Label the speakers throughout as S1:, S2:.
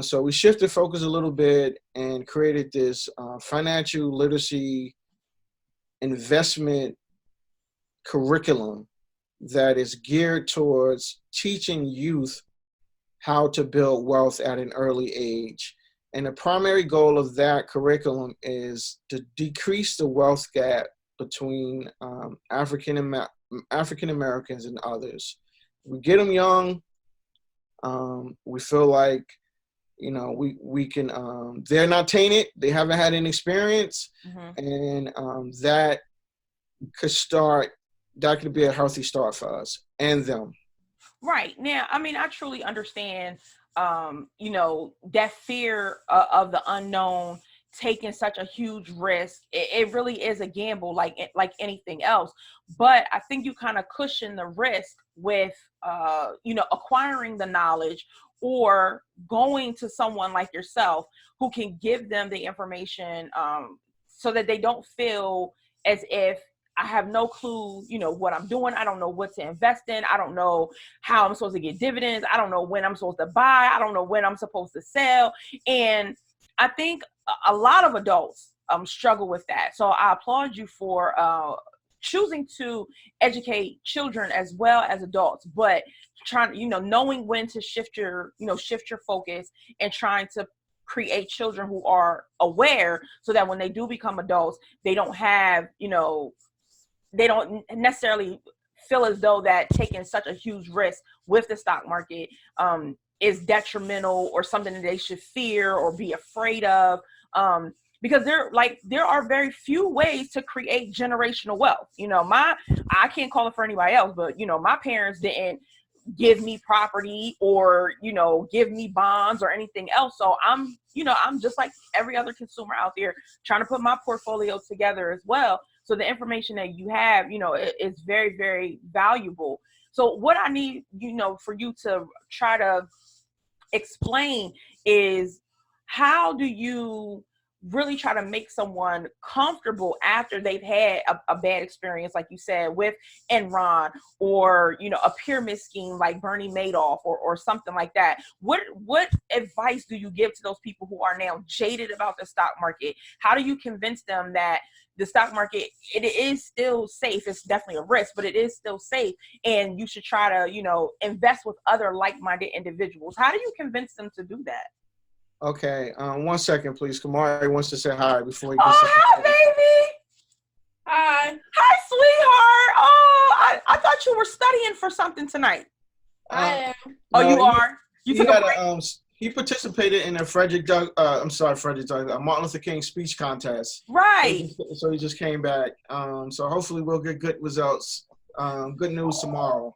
S1: So we shifted focus a little bit and created this financial literacy investment curriculum that is geared towards teaching youth how to build wealth at an early age. And the primary goal of that curriculum is to decrease the wealth gap between African Americans and others. We get them young. We feel like, we can, they're not tainted. They haven't had any experience. And that could be a healthy start for us and them.
S2: Right. Now, I mean, I truly understand, that fear of the unknown, taking such a huge risk. It really is a gamble, like anything else. But I think you kind of cushion the risk with, acquiring the knowledge or going to someone like yourself who can give them the information, so that they don't feel as if I have no clue, what I'm doing. I don't know what to invest in. I don't know how I'm supposed to get dividends. I don't know when I'm supposed to buy. I don't know when I'm supposed to sell. And I think a lot of adults struggle with that. So I applaud you for choosing to educate children as well as adults, but trying, knowing when to shift your focus and trying to create children who are aware so that when they do become adults, they don't have, they don't necessarily feel as though that taking such a huge risk with the stock market is detrimental or something that they should fear or be afraid of. Because there are very few ways to create generational wealth. I can't call it for anybody else, but my parents didn't give me property or give me bonds or anything else. So I'm just like every other consumer out there trying to put my portfolio together as well. So the information that you have, is very, very valuable. So what I need, for you to try to explain is, how do you really try to make someone comfortable after they've had a bad experience, like you said, with Enron or, a pyramid scheme like Bernie Madoff or something like that? What advice do you give to those people who are now jaded about the stock market? How do you convince them that the stock market, it is still safe? It's definitely a risk, but it is still safe. And you should try to, invest with other like-minded individuals. How do you convince them to do that?
S1: Okay, 1 second, please. Kamari wants to say hi before he
S2: gets hi, baby. Hi, sweetheart. Oh, I thought you were studying for something tonight.
S3: I am.
S2: Oh, no, you are? You took a break?
S1: He participated in a Martin Luther King speech contest.
S2: Right.
S1: So he just came back. So hopefully we'll get good results. Good news tomorrow.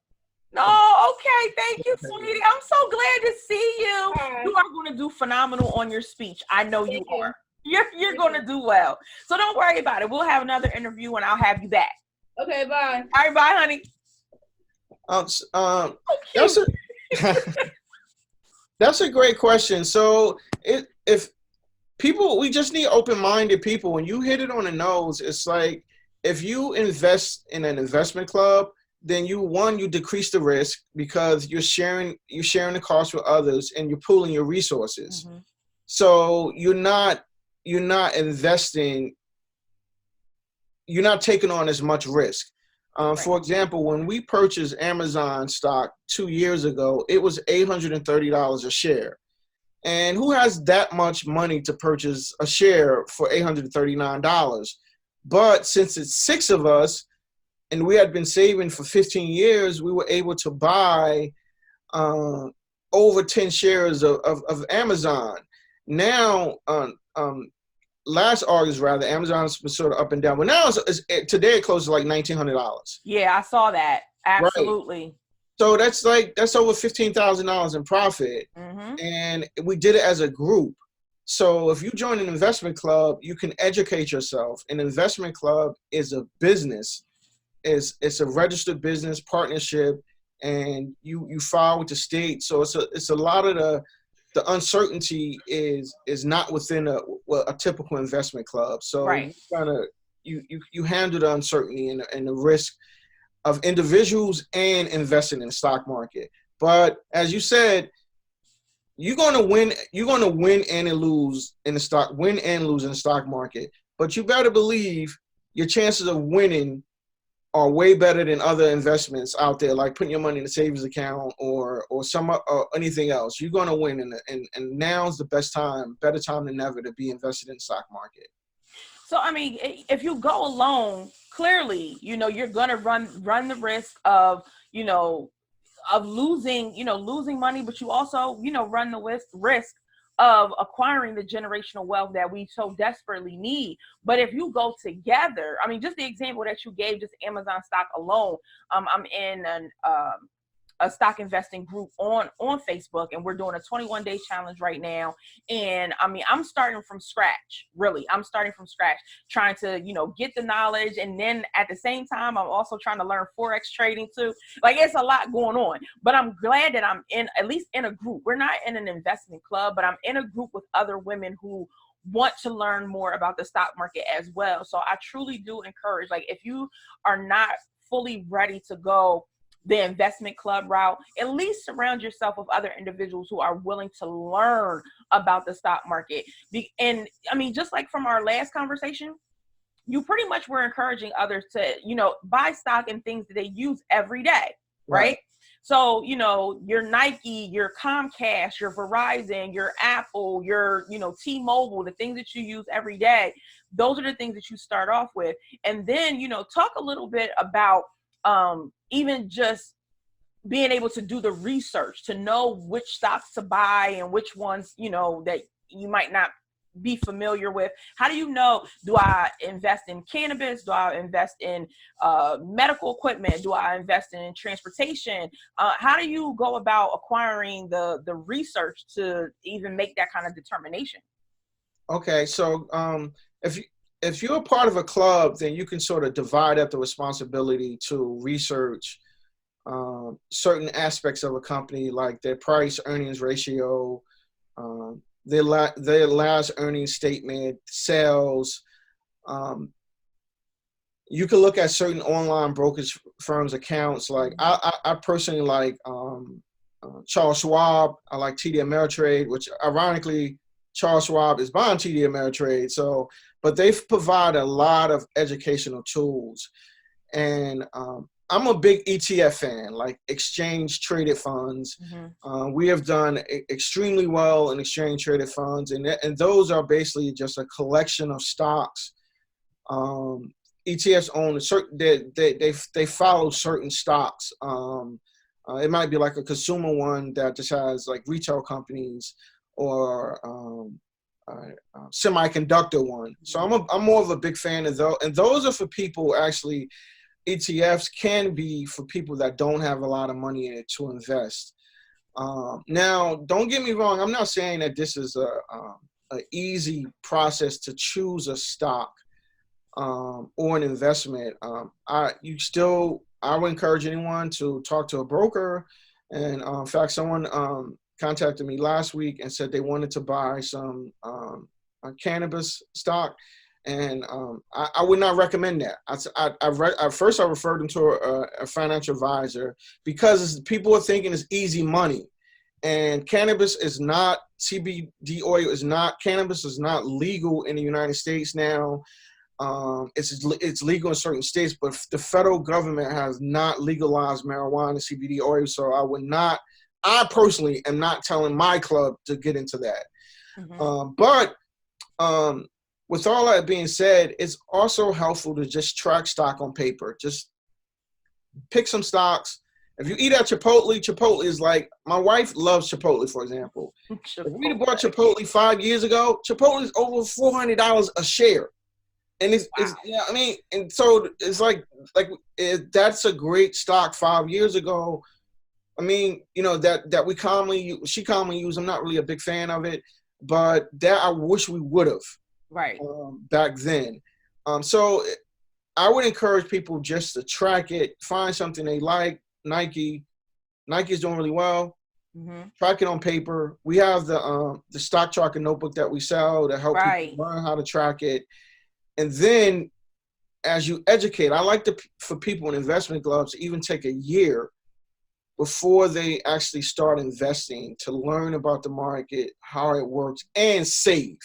S2: Oh, okay. Thank you, sweetie. I'm so glad to see you. You are going to do phenomenal on your speech. I know you are. You're going to do well. So don't worry about it. We'll have another interview and I'll have you back.
S3: Okay, bye.
S2: All right, bye, honey.
S1: That's a great question. So if people, we just need open-minded people. When you hit it on the nose, it's like, if you invest in an investment club, then you decrease the risk because you're sharing the cost with others and you're pooling your resources. Mm-hmm. So you're not investing, you're not taking on as much risk. Right. For example, when we purchased Amazon stock 2 years ago, it was $830 a share. And who has that much money to purchase a share for $839? But since it's 6 of us, and we had been saving for 15 years, we were able to buy over 10 shares of Amazon. Now, last August, rather, Amazon's been sort of up and down. But now, today it closed at like $1,900.
S2: Yeah, I saw that. Absolutely.
S1: Right. So that's over $15,000 in profit. Mm-hmm. And we did it as a group. So if you join an investment club, you can educate yourself. An investment club is a business. It's a registered business partnership, and you file with the state. So it's a lot of the uncertainty is not within a typical investment club. So right. you handle the uncertainty and the risk of individuals and investing in the stock market. But as you said, you're gonna win. You're gonna win and lose in the stock. Win and lose in the stock market. But you better believe your chances of winning are way better than other investments out there, like putting your money in a savings account or anything else. You're gonna win, and now's the better time than ever to be invested in the stock market.
S2: So, I mean, if you go alone, clearly, you're going to run the risk of, losing money, but you also, run the risk of acquiring the generational wealth that we so desperately need. But if you go together, I mean, just the example that you gave, just Amazon stock alone, I'm in a stock investing group on Facebook, and we're doing a 21-day challenge right now. And I mean, I'm starting from scratch, really. I'm starting from scratch, trying to, get the knowledge. And then at the same time, I'm also trying to learn Forex trading too. Like, it's a lot going on, but I'm glad that I'm at least in a group. We're not in an investment club, but I'm in a group with other women who want to learn more about the stock market as well. So I truly do encourage, like, if you are not fully ready to go the investment club route, at least surround yourself with other individuals who are willing to learn about the stock market. And I mean, just like from our last conversation, you pretty much were encouraging others to, buy stock and things that they use every day, right? So, your Nike, your Comcast, your Verizon, your Apple, your, T-Mobile, the things that you use every day, those are the things that you start off with. And then, talk a little bit about even just being able to do the research to know which stocks to buy and which ones, that you might not be familiar with. How do you know, do I invest in cannabis? Do I invest in medical equipment? Do I invest in transportation? How do you go about acquiring the research to even make that kind of determination?
S1: Okay, so if you're a part of a club, then you can sort of divide up the responsibility to research certain aspects of a company, like their price earnings ratio, their last earnings statement, sales. You can look at certain online brokerage firms' accounts. Like I personally like Charles Schwab. I like TD Ameritrade, which ironically Charles Schwab is buying TD Ameritrade. So, but they provide a lot of educational tools. And I'm a big ETF fan, like exchange traded funds.
S2: Mm-hmm.
S1: We have done extremely well in exchange traded funds. And those are basically just a collection of stocks. ETFs own a certain, they follow certain stocks. It might be like a consumer one that just has like retail companies, or semiconductor one. So I'm more of a big fan of those. And those are for people, actually, ETFs can be for people that don't have a lot of money in it to invest. Now, don't get me wrong. I'm not saying that this is a easy process to choose a stock or an investment. I would encourage anyone to talk to a broker. And in fact, someone contacted me last week and said they wanted to buy some cannabis stock. And I would not recommend that. First, I referred them to a financial advisor, because people are thinking it's easy money. And cannabis is not, CBD oil is not, cannabis is not legal in the United States now. It's legal in certain states, but the federal government has not legalized marijuana and CBD oil. So I personally am not telling my club to get into that.
S2: Mm-hmm.
S1: But with all that being said, it's also helpful to just track stock on paper. Just pick some stocks. If you eat at Chipotle is like, my wife loves Chipotle, for example. If we bought Chipotle 5 years ago, Chipotle is over $400 a share. And it's yeah, I mean, and so it's that's a great stock 5 years ago. I mean, that she commonly use. I'm not really a big fan of it, but that I wish we would have.
S2: Right.
S1: Back then. So I would encourage people just to track it, find something they like. Nike is doing really well.
S2: Mm-hmm.
S1: Track it on paper. We have the stock tracker notebook that we sell to help people learn how to track it. And then as you educate, I like for people in investment clubs to even take a year before they actually start investing, to learn about the market, how it works, and save.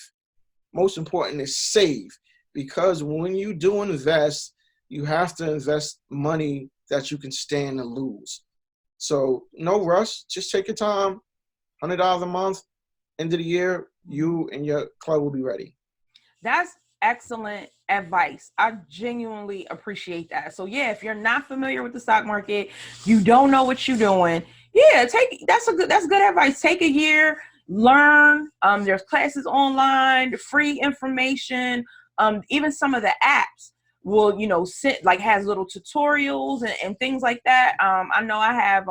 S1: Most important is save, because when you do invest, you have to invest money that you can stand to lose. So no rush, just take your time. $100 a month, end of the year, you and your club will be ready.
S2: That's excellent advice. I genuinely appreciate that. So yeah, if you're not familiar with the stock market, you don't know what you're doing. Yeah, that's good advice. Take a year, learn. There's classes online, free information. Even some of the apps will, sit like has little tutorials and things like that. I know I have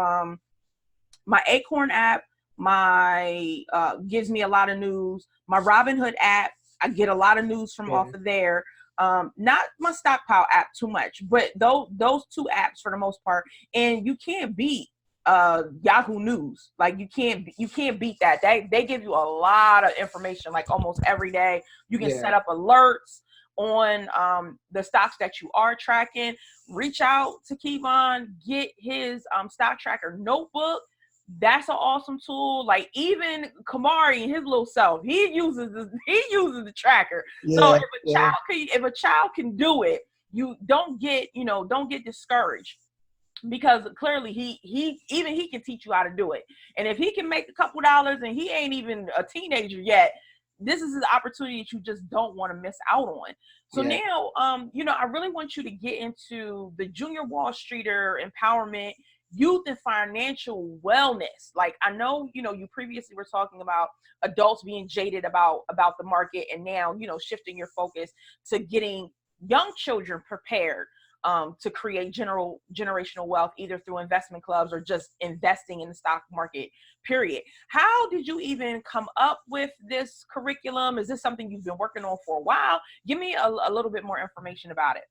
S2: my Acorn app, my gives me a lot of news. My Robinhood app, I get a lot of news from off of there. Not my Stockpile app too much, but those two apps for the most part. And you can't beat Yahoo News. Like you can't beat that. They give you a lot of information like almost every day. You can set up alerts on the stocks that you are tracking. Reach out to Kevon, get his stock tracker notebook. That's an awesome tool. Like even Kamari and his little self, he uses the tracker. So if a child can do it, you don't get discouraged, because clearly he can teach you how to do it. And if he can make a couple dollars and he ain't even a teenager yet, this is an opportunity that you just don't want to miss out on. So now, I really want you to get into the Junior WallStreeter empowerment, youth and financial wellness. Like I know, you previously were talking about adults being jaded about the market, and now, shifting your focus to getting young children prepared to create generational wealth, either through investment clubs or just investing in the stock market, period. How did you even come up with this curriculum? Is this something you've been working on for a while? Give me a little bit more information about it.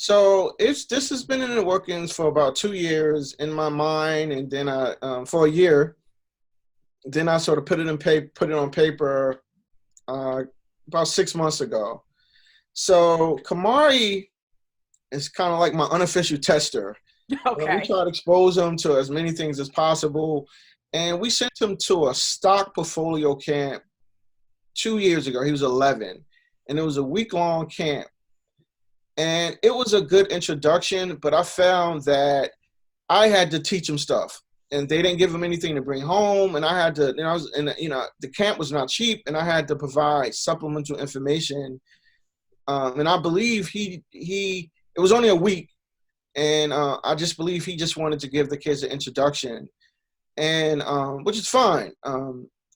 S1: So this has been in the workings for about 2 years in my mind, and then for a year, then I sort of put it on paper about 6 months ago. So Kamari is kind of like my unofficial tester.
S2: Okay.
S1: We try to expose him to as many things as possible, and we sent him to a stock portfolio camp 2 years ago. He was 11, and it was a week-long camp. And it was a good introduction, but I found that I had to teach him stuff, and they didn't give him anything to bring home. And I had to, the camp was not cheap, and I had to provide supplemental information. And I believe it was only a week, and I just believe he just wanted to give the kids an introduction, and which is fine.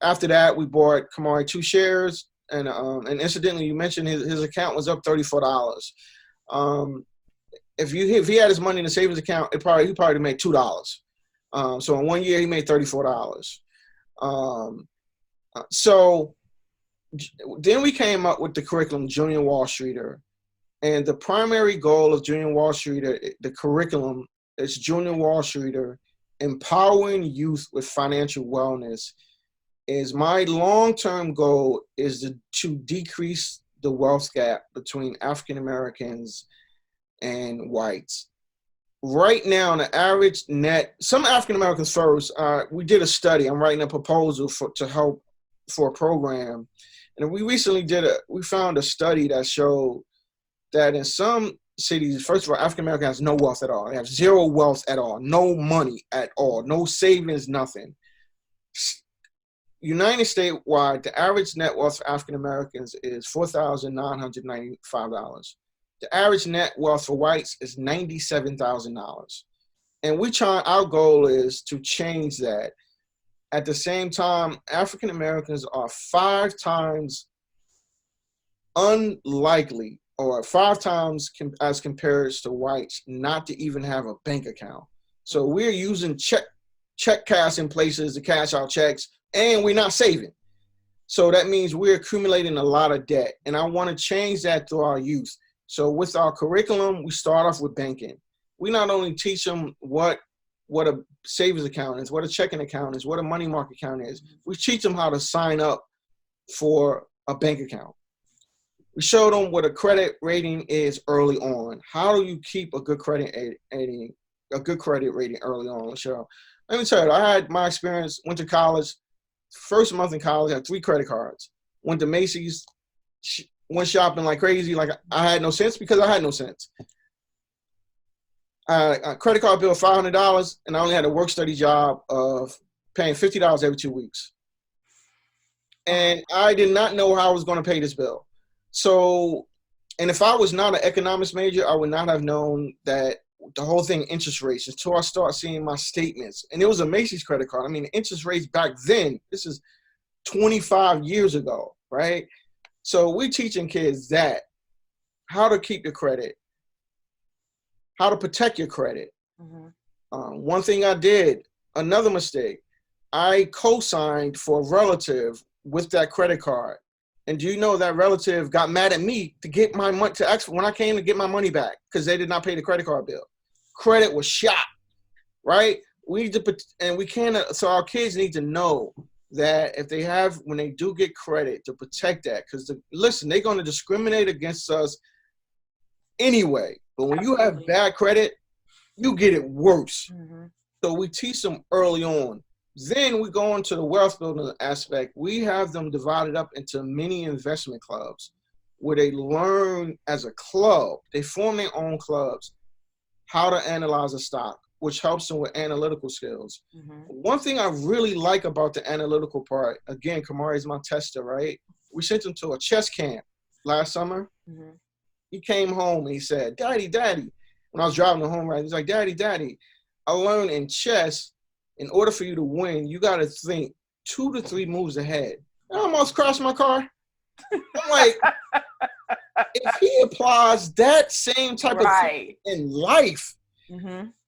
S1: After that, we bought Kamari 2 shares, and incidentally, you mentioned his account was up $34. If he had his money in the savings account, he probably made $2. So in 1 year, he made $34. So then we came up with the curriculum, Junior WallStreeter. And the primary goal of Junior WallStreeter, the curriculum, is Junior WallStreeter, empowering youth with financial wellness. Is my long-term goal is to decrease the wealth gap between African Americans and whites. Right now, the average net, some African Americans first, we did a study. I'm writing a proposal to help for a program. And we recently we found a study that showed that in some cities, first of all, African American has no wealth at all. They have zero wealth at all, no money at all, no savings, nothing. United statewide, the average net worth for African Americans is $4,995. The average net wealth for whites is $97,000. And our goal is to change that. At the same time, African Americans are 5 times unlikely, or 5 times as compared to whites, not to even have a bank account. So we're using check cash in places to cash out checks, and we're not saving. So that means we're accumulating a lot of debt. And I want to change that through our youth. So with our curriculum, we start off with banking. We not only teach them what a savings account is, what a checking account is, what a money market account is. We teach them how to sign up for a bank account. We show them what a credit rating is early on. How do you keep a good credit rating early on, Michelle? let me tell you, I had my experience, went to college, first month in college, I had 3 credit cards, went to Macy's, went shopping like crazy, like I had no sense because I had no sense. A credit card bill $500, and I only had a work study job of paying $50 every 2 weeks. And I did not know how I was going to pay this bill. So, and if I was not an economics major, I would not have known that the whole thing, interest rates, until I start seeing my statements. And it was a Macy's credit card. I mean, the interest rates back then, this is 25 years ago, right? So we're teaching kids that, how to keep your credit, how to protect your credit. One thing I did, another mistake, I co-signed for a relative with that credit card. And do you know that relative got mad at me to get my money, when I came to get my money back, because they did not pay the credit card bill. Credit was shot, right? We need to, and we can't, so our kids need to know that if they have, when they do get credit, to protect that. Because listen, they're going to discriminate against us anyway. But when you have bad credit, you get it worse. So we teach them early on. Then we go into the wealth building aspect. We have them divided up into mini investment clubs where they learn as a club. They form their own clubs, how to analyze a stock, which helps them with analytical skills. One thing I really like about the analytical part, again, Kamari is my tester, right? We sent him to a chess camp last summer. He came home and he said, Daddy, when I was driving him home, right? He's like, Daddy, I learned in chess, in order for you to win, you got to think 2 to 3 moves ahead. I almost crashed my car. I'm like, if he applies that same type of thing in life.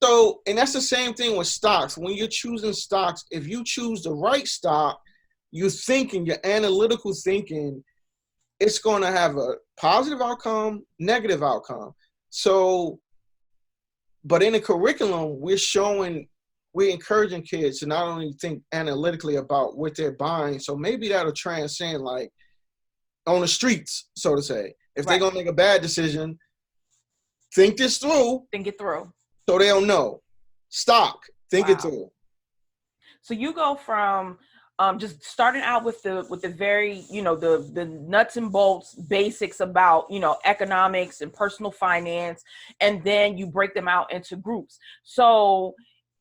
S1: So, and that's the same thing with stocks. When you're choosing stocks, if you choose the right stock, you're thinking, your analytical thinking, it's going to have a positive outcome, negative outcome. So, but in the curriculum, we're encouraging kids to not only think analytically about what they're buying, so maybe that'll transcend, like, on the streets, so to say. If they're going to make a bad decision, think this through.
S2: Think it through.
S1: So they'll know. Stock, think it through.
S2: So you go from just starting out with the very, the nuts and bolts basics about, economics and personal finance, and then you break them out into groups. So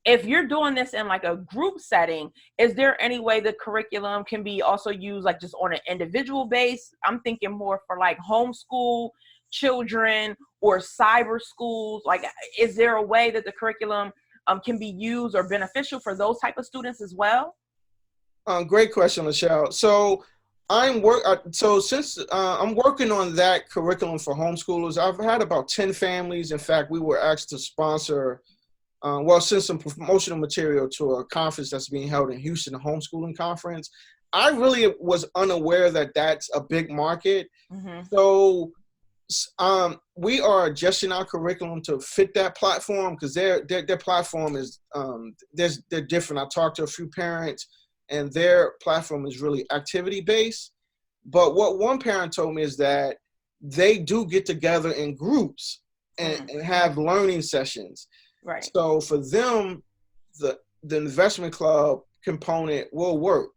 S2: if you're doing this in like a group setting, is there any way the curriculum can be also used like just on an individual base? I'm thinking more for like homeschool children or cyber schools. Like, is there a way that the curriculum can be used or beneficial for those type of students as well?
S1: Great question, Michelle. So since I'm working on that curriculum for homeschoolers, I've had about 10 families. In fact, we were asked to sponsor, send some promotional material to a conference that's being held in Houston, a homeschooling conference. I really was unaware that that's a big market. So we are adjusting our curriculum to fit that platform, because their platform is they're different. I talked to a few parents, and their platform is really activity based. But what one parent told me is that they do get together in groups and have learning sessions.
S2: Right.
S1: So for them, the investment club component will work.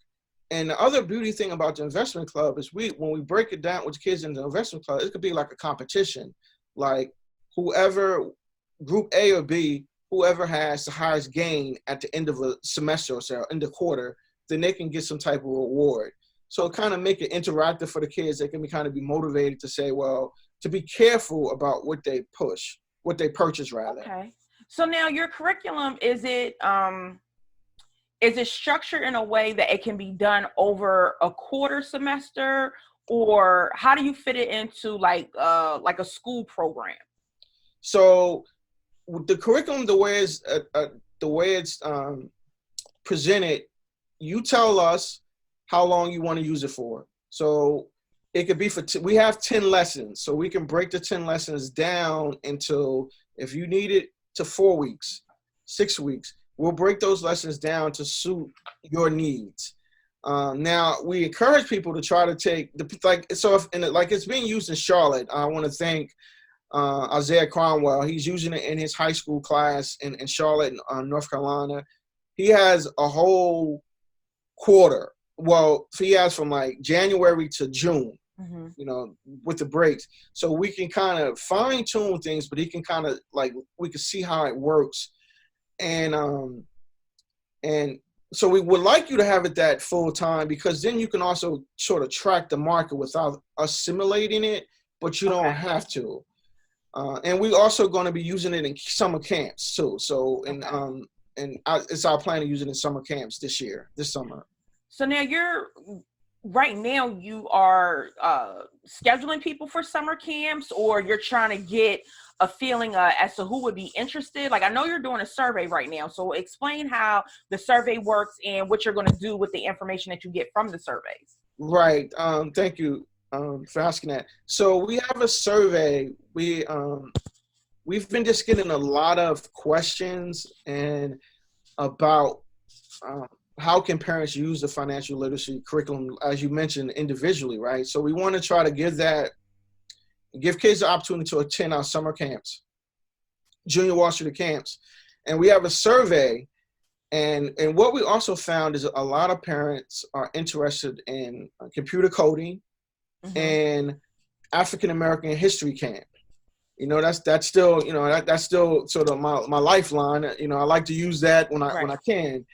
S1: And the other beauty thing about the investment club is when we break it down with the kids in the investment club, it could be like a competition. Like whoever, group A or B, whoever has the highest gain at the end of a semester or so, in the quarter, then they can get some type of reward. So kind of make it interactive for the kids. They can be motivated to say, well, to be careful about what they purchase rather.
S2: Okay. So now your curriculum, is it structured in a way that it can be done over a quarter semester, or how do you fit it into like a school program?
S1: So the curriculum, the way it's presented, you tell us how long you want to use it for. So it could be we have 10 lessons, so we can break the 10 lessons down into, if you need it to 4 weeks, 6 weeks, we'll break those lessons down to suit your needs. Now we encourage people to try to take it's being used in Charlotte. I want to thank Isaiah Cromwell. He's using it in his high school class in Charlotte, North Carolina. he has a whole quarter. Well, so he has from like January to June, with the breaks. So we can kind of fine tune things, but he can kind of like, we can see how it works. And so we would like you to have it that full time, because then you can also sort of track the market without assimilating it, but you don't have to. And we're also going to be using it in summer camps too. So, it's our plan to use it in summer camps this summer.
S2: So now right now you are scheduling people for summer camps, or you're trying to get a feeling as to who would be interested? Like, I know you're doing a survey right now. So explain how the survey works and what you're going to do with the information that you get from the surveys.
S1: Right. Thank you for asking that. So we have a survey. We've been just getting a lot of questions and about how can parents use the financial literacy curriculum, as you mentioned, individually, right? So we want to try to give kids the opportunity to attend our summer camps, junior WallStreeter camps. And we have a survey. And what we also found is a lot of parents are interested in computer coding and African American history camp. That's still, that's still sort of my lifeline. I like to use that when I can.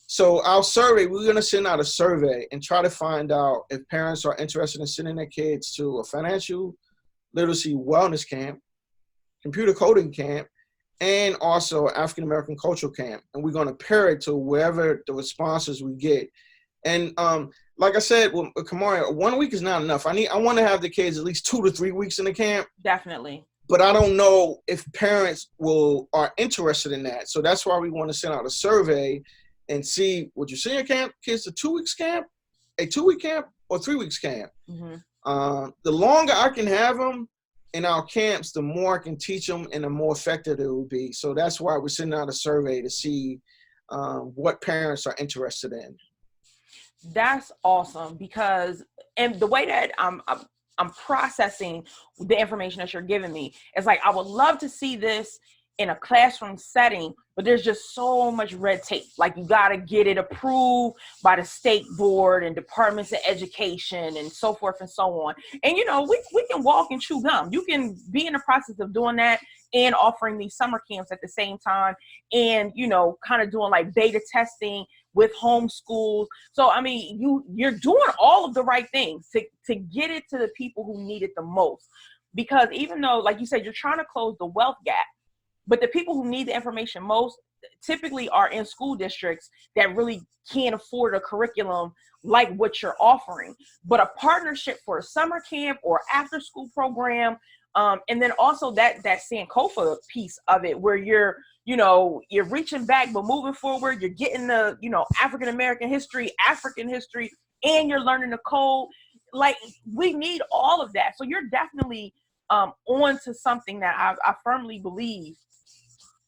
S1: So our survey, we're going to send out a survey and try to find out if parents are interested in sending their kids to a financial literacy wellness camp, computer coding camp, and also African American cultural camp. And we're going to pair it to wherever the responses we get. And like I said, well, Kamari, 1 week is not enough. I want to have the kids at least 2 to 3 weeks in the camp.
S2: Definitely.
S1: But I don't know if parents are interested in that. So that's why we want to send out a survey and see, would you send your kids to 2 weeks camp, a 2-week camp, or 3 weeks camp? The longer I can have them in our camps, the more I can teach them and the more effective it will be. So that's why we're sending out a survey to see what parents are interested in.
S2: That's awesome, because and the way that I'm processing the information that you're giving me, it's like I would love to see this in a classroom setting, but there's just so much red tape. Like, you got to get it approved by the state board and departments of education and so forth and so on. And, we can walk and chew gum. You can be in the process of doing that and offering these summer camps at the same time, and, kind of doing like beta testing with homeschools. So, I mean, you're doing all of the right things to get it to the people who need it the most. Because even though, like you said, you're trying to close the wealth gap, but the people who need the information most typically are in school districts that really can't afford a curriculum like what you're offering. But a partnership for a summer camp or after school program, and then also that Sankofa piece of it, where you're reaching back but moving forward, you're getting the African American history, African history, and you're learning the code. Like, we need all of that. So you're definitely on to something that I firmly believe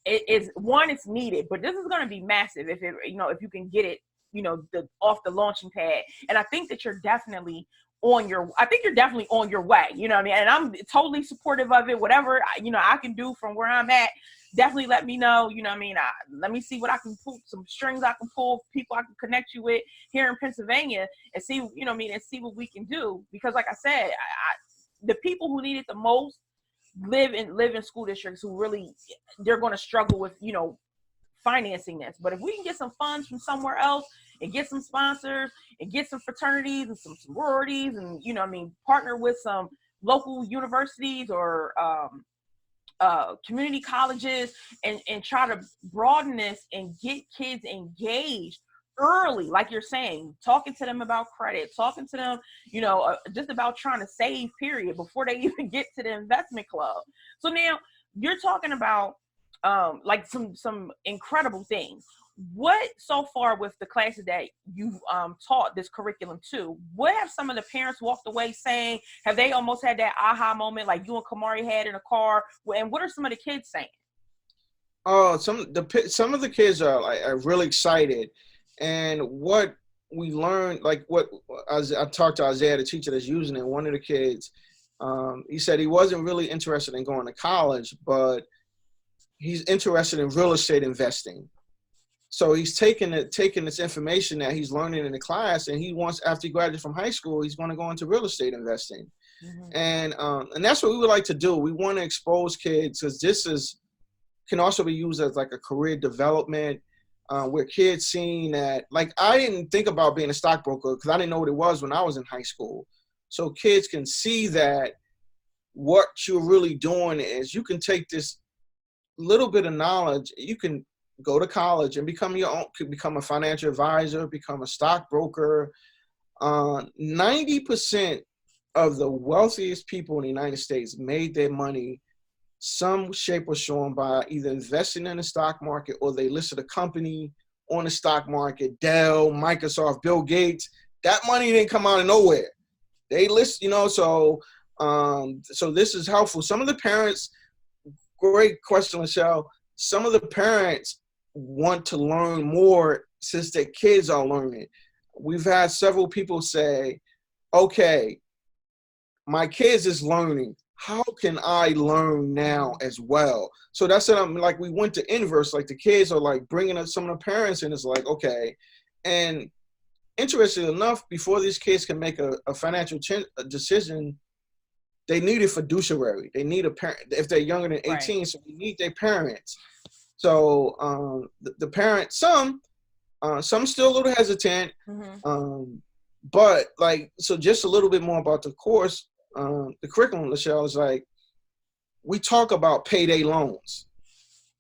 S2: it's needed, but this is going to be massive if you can get it, off the launching pad. And I think that you're definitely on your way, you know what I mean? And I'm totally supportive of it. Whatever, I can do from where I'm at, definitely let me know, you know what I mean? Let me see what I can pull, some strings I can pull, people I can connect you with here in Pennsylvania, and see, and see what we can do. Because like I said, the people who need it the most live in school districts who really, they're going to struggle with, financing this. But if we can get some funds from somewhere else and get some sponsors and get some fraternities and some sororities and, partner with some local universities or community colleges and try to broaden this and get kids engaged early, like you're saying, talking to them about credit, talking to them, just about trying to save, period, before they even get to the investment club. So now you're talking about like some incredible things. What so far with the classes that you've taught this curriculum to, what have some of the parents walked away saying? Have they almost had that aha moment like you and Kamari had in a car? And what are some of the kids saying?
S1: Oh, some of the kids are really excited. And what we learned, as I talked to Isaiah, the teacher that's using it, one of the kids, he said he wasn't really interested in going to college, but he's interested in real estate investing. So he's taking this information that he's learning in the class, and he wants, after he graduates from high school, he's going to go into real estate investing. And that's what we would like to do. We want to expose kids, because this can also be used as like a career development, where kids seeing that, like, I didn't think about being a stockbroker because I didn't know what it was when I was in high school. So kids can see that what you're really doing is you can take this little bit of knowledge, you can go to college and become your own, could become a financial advisor, become a stockbroker. 90% of the wealthiest people in the United States made their money some shape or form by either investing in the stock market, or they listed a company on the stock market. Dell, Microsoft, Bill Gates. That money didn't come out of nowhere. They list, so this is helpful. Some of the parents, great question, Michelle. Some of the parents want to learn more since their kids are learning. We've had several people say, okay, my kids is learning. How can I learn now as well? So that's what I'm like, we went to inverse, like the kids are like bringing up some of the parents, and it's like, okay. And interestingly enough, before these kids can make a financial decision, they need a fiduciary. They need a parent if they're younger than 18. Right. So they need their parents. So the parents, some still a little hesitant, but like, so just a little bit more about the course. The curriculum, Michelle, is like, we talk about payday loans,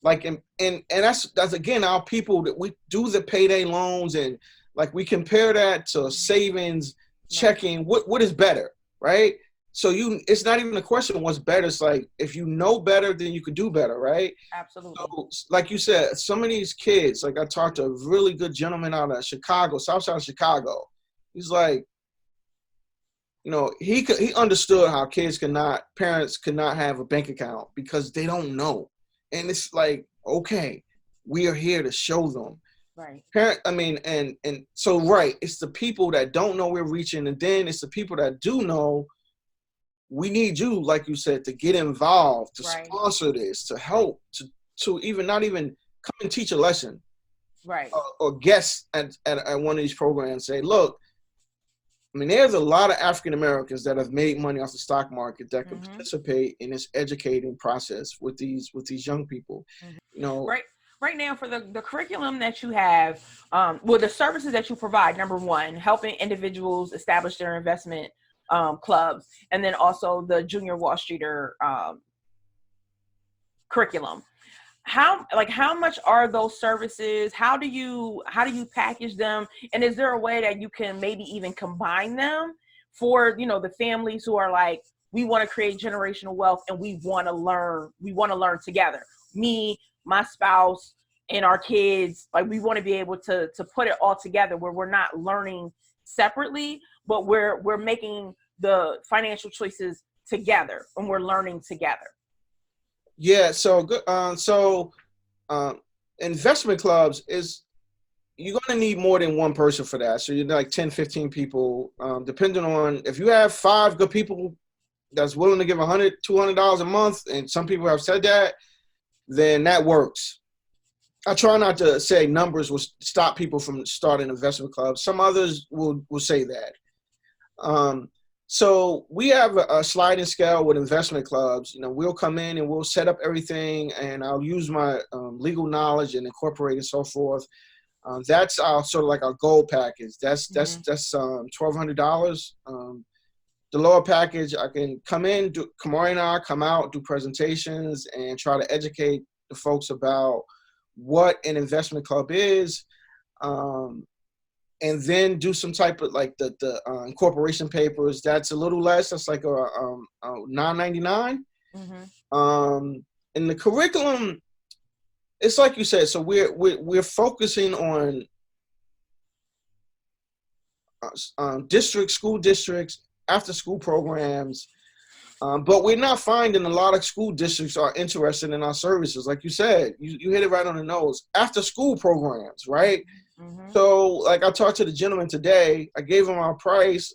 S1: like, and that's again, our people that we do the payday loans, and like we compare that to savings, checking. What is better, right? So it's not even a question of what's better. It's like, if you know better, then you could do better, right?
S2: Absolutely.
S1: So, like you said, some of these kids, like I talked to a really good gentleman out of Chicago, South Side of Chicago. He's like, he understood how parents could not have a bank account because they don't know. And it's like, okay, we are here to show them.
S2: Right.
S1: So right, it's the people that don't know we're reaching, and then it's the people that do know. We need you, like you said, to get involved, to sponsor this, to help, to even not even come and teach a lesson.
S2: Right.
S1: Or guest at one of these programs, say, look, there's a lot of African Americans that have made money off the stock market that can participate in this educating process with these young people.
S2: Right now, for the curriculum that you have, the services that you provide, number one, helping individuals establish their investment clubs, and then also the Junior WallStreeter curriculum. How much are those services? How do you package them? And is there a way that you can maybe even combine them for, the families who are like, we want to create generational wealth and we want to learn together. Me, my spouse, and our kids, like, we want to be able to put it all together where we're not learning separately, but we're making the financial choices together and we're learning together.
S1: Yeah, so good. Investment clubs you're going to need more than one person for that. So you're like 10, 15 people, depending on if you have 5 good people that's willing to give $100, $200 a month, and some people have said that, then that works. I try not to say numbers will stop people from starting investment clubs. Some others will say that. So we have a sliding scale with investment clubs. We'll come in and we'll set up everything, and I'll use my legal knowledge and incorporate and so forth. That's our sort of like our gold package. That's $1,200. The lower package, I can come in, Kamari and I come out, do presentations, and try to educate the folks about what an investment club is. And then do some type of like the incorporation papers. That's a little less. That's like a $9.99. And the curriculum, it's like you said. So we're focusing on school districts, after school programs, but we're not finding a lot of school districts are interested in our services. Like you said, you hit it right on the nose. After school programs, right? So like I talked to the gentleman today, I gave him our price.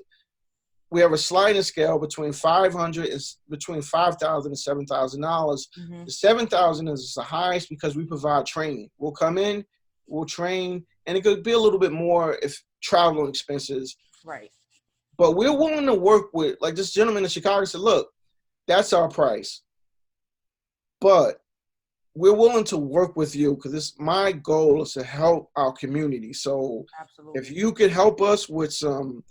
S1: We have a sliding scale between $500 and between $5,000 and $7,000. The $7,000 is the highest because we provide training. We'll come in, we'll train, and it could be a little bit more if travel expenses.
S2: Right.
S1: But we're willing to work with, like this gentleman in Chicago said, look, that's our price. But we're willing to work with you because my goal is to help our community. So
S2: Absolutely.
S1: if you could help us with some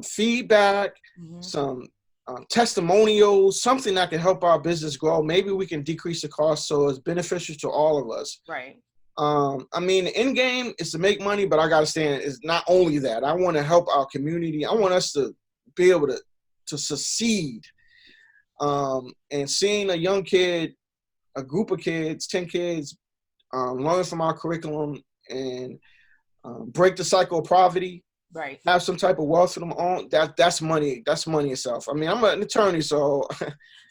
S1: feedback, some testimonials, something that can help our business grow, maybe we can decrease the cost so it's beneficial to all of us.
S2: Right.
S1: I mean, the end game is to make money, but I got to stand. It's not only that. I want to help our community. I want us to be able to succeed. And seeing a young kid, a group of kids, 10 kids, learn from our curriculum and break the cycle of poverty,
S2: right,
S1: have some type of wealth for them own, that's money. That's money itself. I mean, I'm an attorney, so.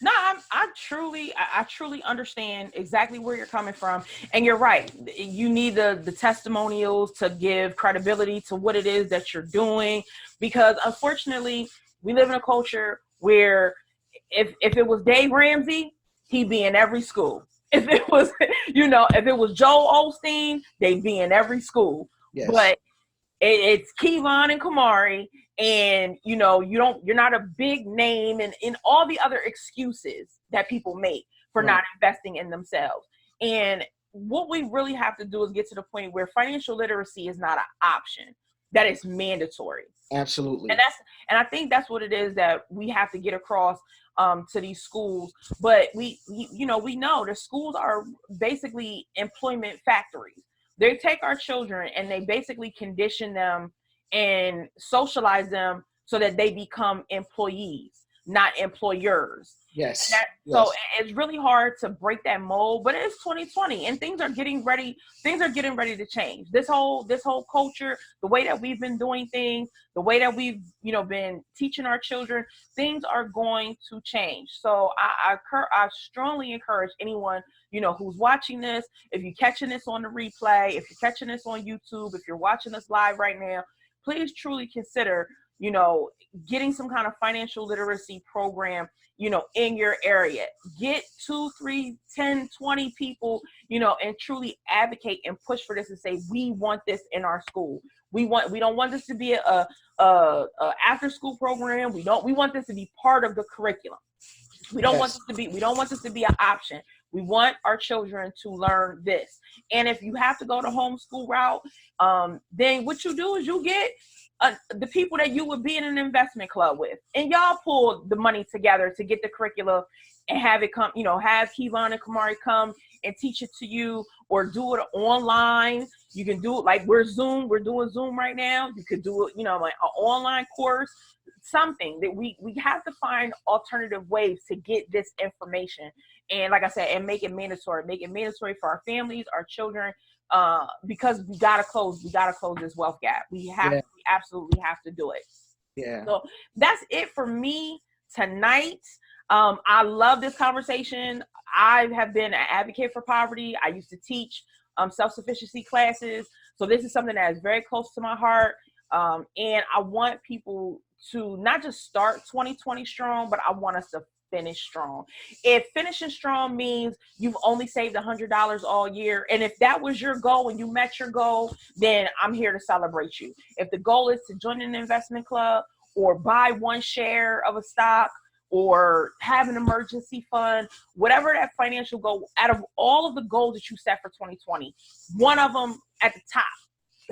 S2: No, I truly understand exactly where you're coming from. And you're right. You need the testimonials to give credibility to what it is that you're doing. Because unfortunately, we live in a culture where if it was Dave Ramsey, he'd be in every school. If it was, if it was Joel Osteen, they'd be in every school. Yes. But it's Kevon and Kamari, and you're not a big name, and in all the other excuses that people make for not investing in themselves. And what we really have to do is get to the point where financial literacy is not an option, that is mandatory.
S1: Absolutely.
S2: And I think that's what it is that we have to get across to these schools. But we know the schools are basically employment factories. They take our children and they basically condition them and socialize them so that they become employees, not employers.
S1: Yes.
S2: So it's really hard to break that mold, but it's 2020 and things are getting ready to change. This whole culture, the way that we've been doing things, the way that we've, been teaching our children, things are going to change. So I strongly encourage anyone, who's watching this, if you're catching this on the replay, if you're catching this on YouTube, if you're watching this live right now, please truly consider, getting some kind of financial literacy program, in your area. Get 2, 3, 10, 20 people, and truly advocate and push for this and say, we want this in our school. We don't want this to be a after school program. We want this to be part of the curriculum. We don't want this to be an option. We want our children to learn this. And if you have to go the homeschool route, then what you do is you get the people that you would be in an investment club with, and y'all pull the money together to get the curriculum and have it come, have Kevon and Kamari come and teach it to you, or do it online. You can do it like we're doing Zoom right now. You could do it, like an online course, something that we have to find alternative ways to get this information. And like I said, and make it mandatory for our families, our children, because we gotta close this wealth gap. We absolutely have to do it.
S1: Yeah.
S2: So that's it for me tonight. I love this conversation. I have been an advocate for poverty. I used to teach self-sufficiency classes. So this is something that is very close to my heart. And I want people to not just start 2020 strong, but I want us to finish strong. If finishing strong means you've only saved $100 all year, and if that was your goal and you met your goal, then I'm here to celebrate you. If the goal is to join an investment club or buy one share of a stock or have an emergency fund, whatever that financial goal, out of all of the goals that you set for 2020, one of them at the top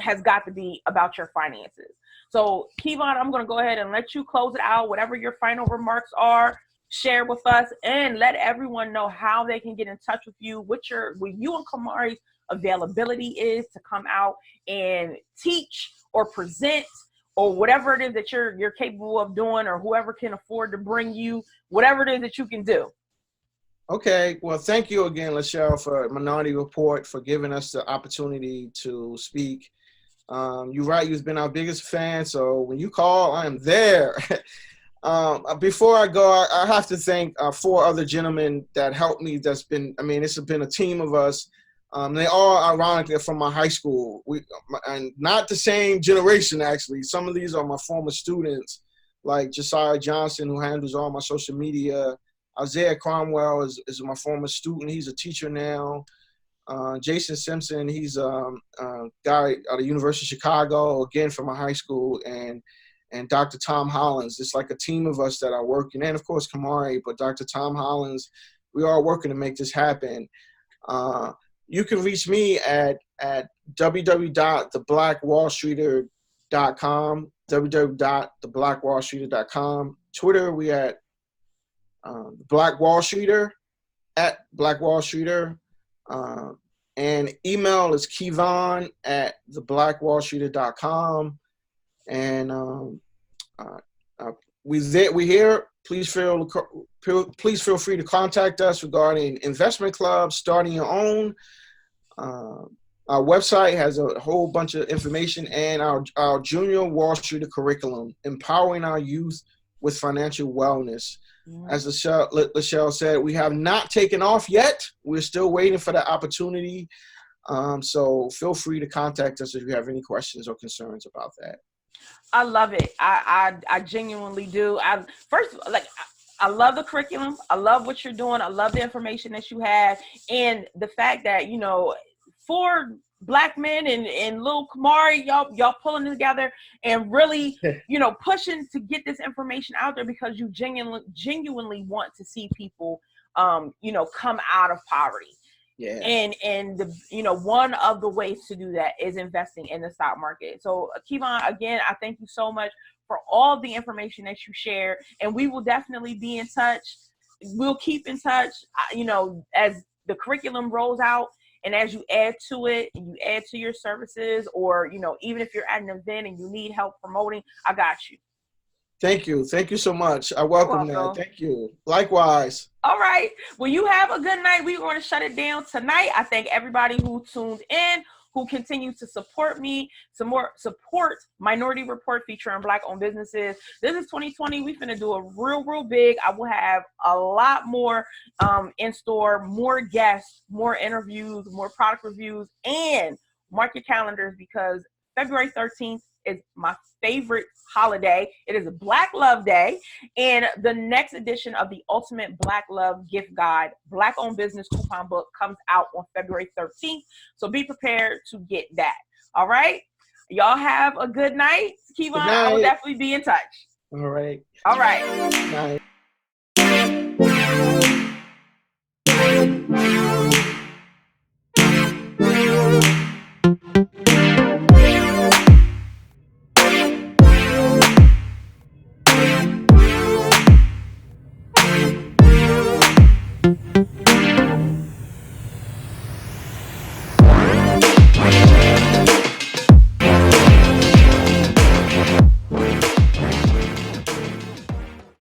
S2: has got to be about your finances. So Kevon, I'm going to go ahead and let you close it out. Whatever your final remarks are, share with us and let everyone know how they can get in touch with you, what you and Kamari's availability is to come out and teach or present, or whatever it is that you're capable of doing, or whoever can afford to bring you, whatever it is that you can do.
S1: Okay. Well, thank you again, Lachelle, for Minority Report, for giving us the opportunity to speak. You're right. You've been our biggest fan. So when you call, I am there. Before I go, I have to thank 4 other gentlemen that helped me. It's been a team of us. They all, ironically, are from my high school. And not the same generation, actually. Some of these are my former students, like Josiah Johnson, who handles all my social media. Isaiah Cromwell is my former student. He's a teacher now. Jason Simpson, he's a guy at the University of Chicago, again from my high school, and Dr. Tom Hollins. It's like a team of us that are working, and of course Kamari, but Dr. Tom Hollins, we are working to make this happen. You can reach me at www.thebblackwallstreeter.com, www.thebblackwallstreeter.com. Twitter, we at Black WallStreeter, at Black WallStreeter. And email is Kevon at thebblackwallstreeter.com. And we here. Please feel free to contact us regarding investment clubs, starting your own. Our website has a whole bunch of information, and our junior WallStreeter curriculum, empowering our youth with financial wellness. As Lachelle said, we have not taken off yet. We're still waiting for the opportunity. So feel free to contact us if you have any questions or concerns about that.
S2: I love it. I genuinely do. I love the curriculum. I love what you're doing. I love the information that you have, and the fact that, you know, for Black men and little Kamari, y'all pulling together and really, you know, pushing to get this information out there, because you genuinely want to see people, you know, come out of poverty. Yeah. And the, you know, one of the ways to do that is investing in the stock market. So Kevon, again, I thank you so much for all the information that you share, and we will definitely be in touch. We'll keep in touch, you know, as the curriculum rolls out, and as you add to it and you add to your services, or, you know, even if you're at an event and you need help promoting, I got you.
S1: Thank you. Thank you so much. I welcome that. Thank you. Likewise.
S2: All right. Well, you have a good night. We're going to shut it down tonight. I thank everybody who tuned in, who continues to support me, support Minority Report featuring Black-owned businesses. This is 2020. We're going to do a real big. I will have a lot more in store, more guests, more interviews, more product reviews, and mark your calendars, because February 13th is my favorite holiday. It is a Black Love Day, and the next edition of the Ultimate Black Love Gift Guide, Black-owned business coupon book, comes out on February 13th. So be prepared to get that. All right. Y'all have a good night. Kevon, I will definitely be in touch.
S1: All right.
S2: All right.
S1: Good night.